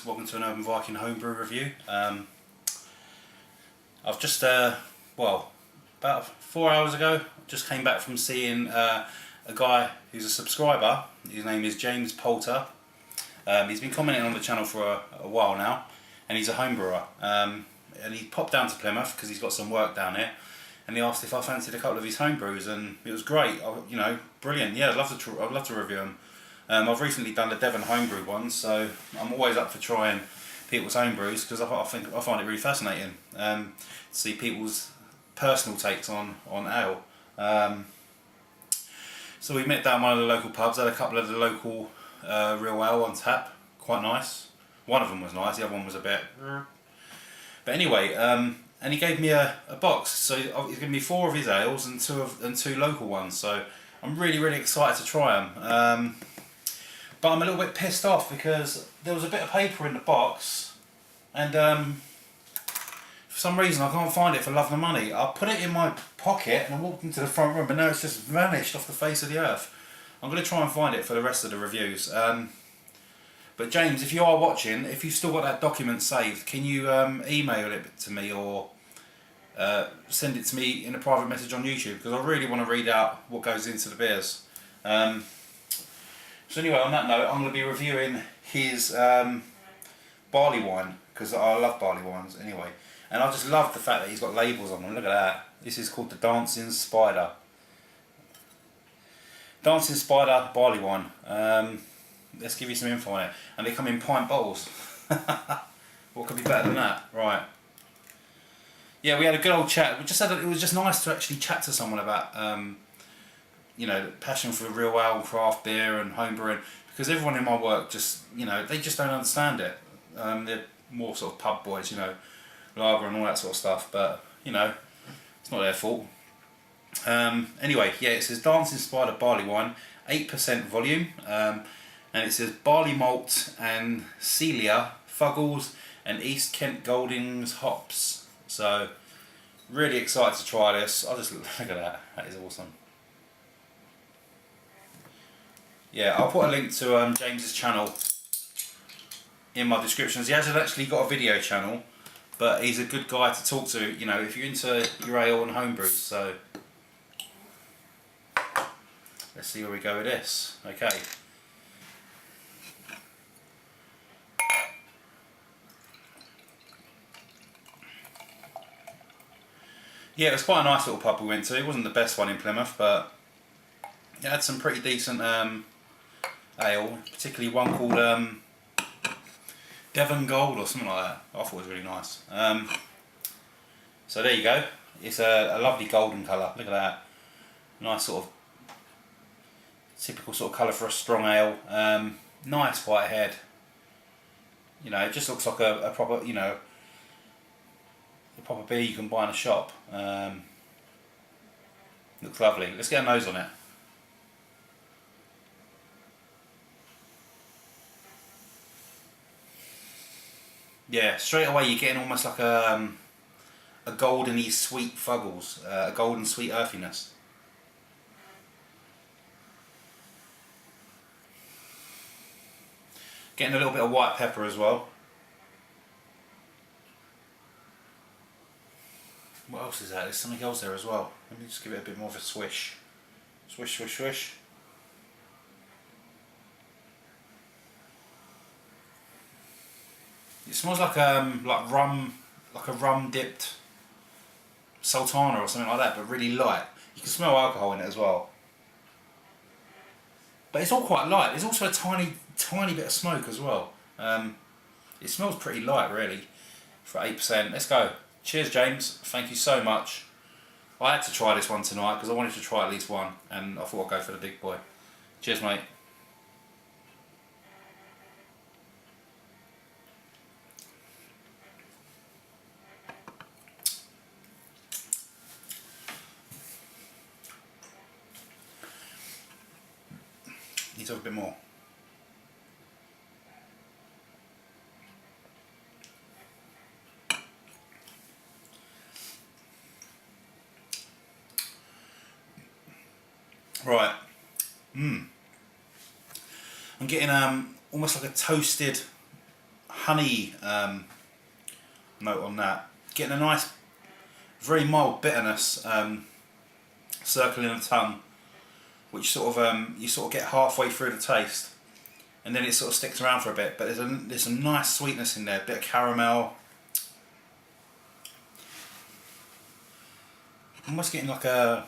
welcome to an Viking homebrew review. I've just, well, about 4 hours ago, just came back from seeing a guy who's a subscriber. His name is James Poulter. He's been commenting on the channel for a while now, and he's a homebrewer. And he popped down to Plymouth because he's got some work down here, and he asked if I fancied a couple of his homebrews, and it was great. You know, brilliant. Yeah, I'd love to review them. I've recently done the Devon homebrew one, so I'm always up for trying people's homebrews because I find it really fascinating to see people's personal takes on ale. So we met down one of the local pubs, had a couple of the local real ale on tap, quite nice. One of them was nice, the other one was a bit. But anyway, and he gave me a box, so he's given me 4 of his ales and two local ones. So I'm really excited to try them. But I'm a little bit pissed off because there was a bit of paper in the box, and for some reason I can't find it for love nor money. I put it in my pocket and I walked into the front room, but now it's just vanished off the face of the earth. I'm going to try and find it for the rest of the reviews. But James, if you are watching, if you've still got that document saved, can you email it to me or send it to me in a private message on YouTube, because I really want to read out what goes into the beers. So anyway, on that note, I'm going to be reviewing his barley wine, because I love barley wines anyway. And I just love the fact that he's got labels on them. Look at that. This is called the Dancing Spider. Dancing Spider barley wine. Let's give you some info on it. And they come in pint bottles. What could be better than that? Right. Yeah, we had a good old chat. It was just nice to actually chat to someone about you know, passion for real ale, craft beer and homebrewing, because everyone in my work just, you know, they just don't understand it. They're more sort of pub boys, you know, lager and all that sort of stuff, but, you know, it's not their fault. Anyway, yeah, it says Dancing Spider barley wine, 8% volume, and it says barley malt and Celia, Fuggles and East Kent Goldings hops. So, really excited to try this. I'll just look at that. That is awesome. Yeah, I'll put a link to James's channel in my descriptions. He hasn't actually got a video channel, but he's a good guy to talk to, you know, if you're into your ale and homebrews. So let's see where we go with this. Okay. Yeah, it was quite a nice little pub we went to. It wasn't the best one in Plymouth, but it had some pretty decent ale, particularly one called Devon Gold or something like that. I thought it was really nice. So there you go. It's a lovely golden colour. Look at that. Nice sort of typical sort of colour for a strong ale. Nice white head. You know, it just looks like a proper, you know, a proper beer you can buy in a shop. Looks lovely. Let's get a nose on it. Yeah, straight away you're getting almost like a goldeny sweet Fuggles, a golden sweet earthiness. Getting a little bit of white pepper as well. What else is that? There's something else there as well. Let me just give it a bit more of a swish. Swish, swish, swish. It smells like rum, like a rum dipped sultana or something like that, but really light. You can smell alcohol in it as well. But it's all quite light. There's also a tiny bit of smoke as well. It smells pretty light really for 8%. Let's go. Cheers, James. Thank you so much. I had to try this one tonight because I wanted to try at least one, and I thought I'd go for the big boy. Cheers, mate. Need to have a bit more. Right. I'm getting almost like a toasted honey note on that. Getting a nice, very mild bitterness circling the tongue, which sort of you sort of get halfway through the taste, and then it sort of sticks around for a bit. But there's some nice sweetness in there, a bit of caramel. Almost getting like a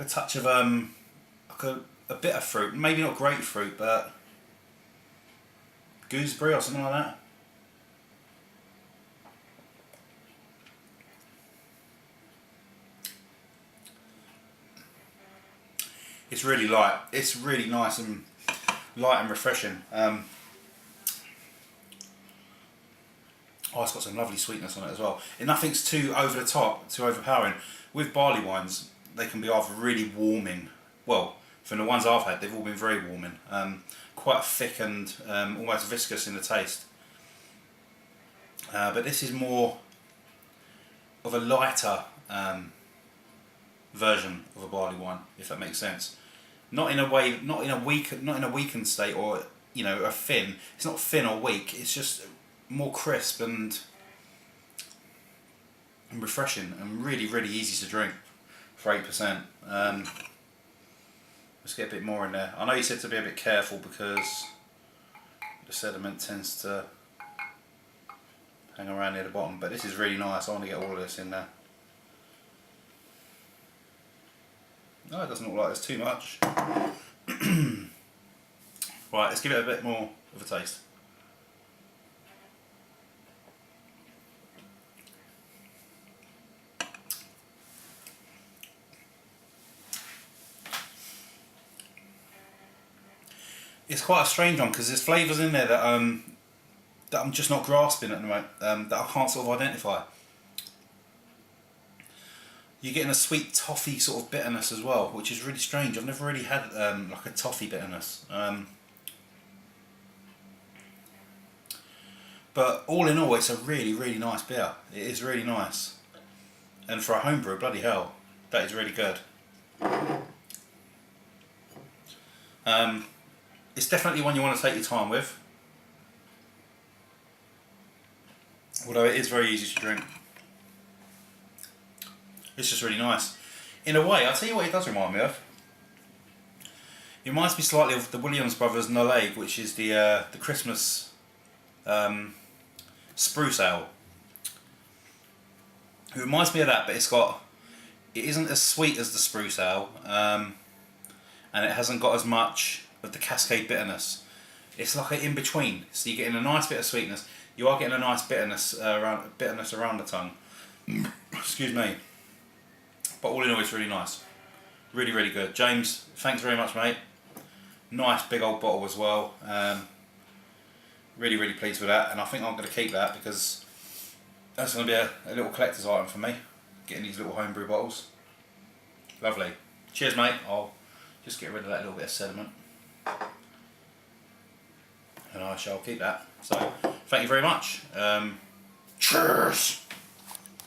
touch of like a bit of fruit, maybe not grapefruit, but gooseberry or something like that. It's really light. It's really nice and light and refreshing. Oh, it's got some lovely sweetness on it as well. And nothing's too over the top, too overpowering. With barley wines, they can be either really warming. Well, from the ones I've had, they've all been very warming. Quite thick and almost viscous in the taste. But this is more of a lighter version of a barley wine, if that makes sense. Not in a way, not in a weakened state, or you know, a thin. It's not thin or weak. It's just more crisp and refreshing and really, really easy to drink for 8%. Let's get a bit more in there. I know you said to be a bit careful because the sediment tends to hang around near the bottom, but this is really nice. I want to get all of this in there. No, it doesn't look like there's too much. Right, let's give it a bit more of a taste. It's quite a strange one because there's flavours in there that I'm just not grasping at the moment, that I can't sort of identify. You're getting a sweet toffee sort of bitterness as well, which is really strange. I've never really had like a toffee bitterness. But all in all, it's a really, really nice beer. It is really nice. And for a homebrew, bloody hell, that is really good. It's definitely one you want to take your time with. Although it is very easy to drink. It's just really nice. In a way, I'll tell you what it does remind me of. It reminds me slightly of the Williams Brothers Noleg, which is the Christmas spruce ale. It reminds me of that, but it isn't as sweet as the spruce ale, and it hasn't got as much of the Cascade bitterness. It's like an in between. So you're getting a nice bit of sweetness. You are getting a nice bitterness around the tongue. Excuse me. But all in all, it's really nice. Really, really good. James, thanks very much, mate. Nice big old bottle as well. Really, really pleased with that, and I think I'm going to keep that because that's going to be a little collector's item for me. Getting these little homebrew bottles. Lovely. Cheers, mate. I'll just get rid of that little bit of sediment. And I shall keep that. So, thank you very much. Cheers!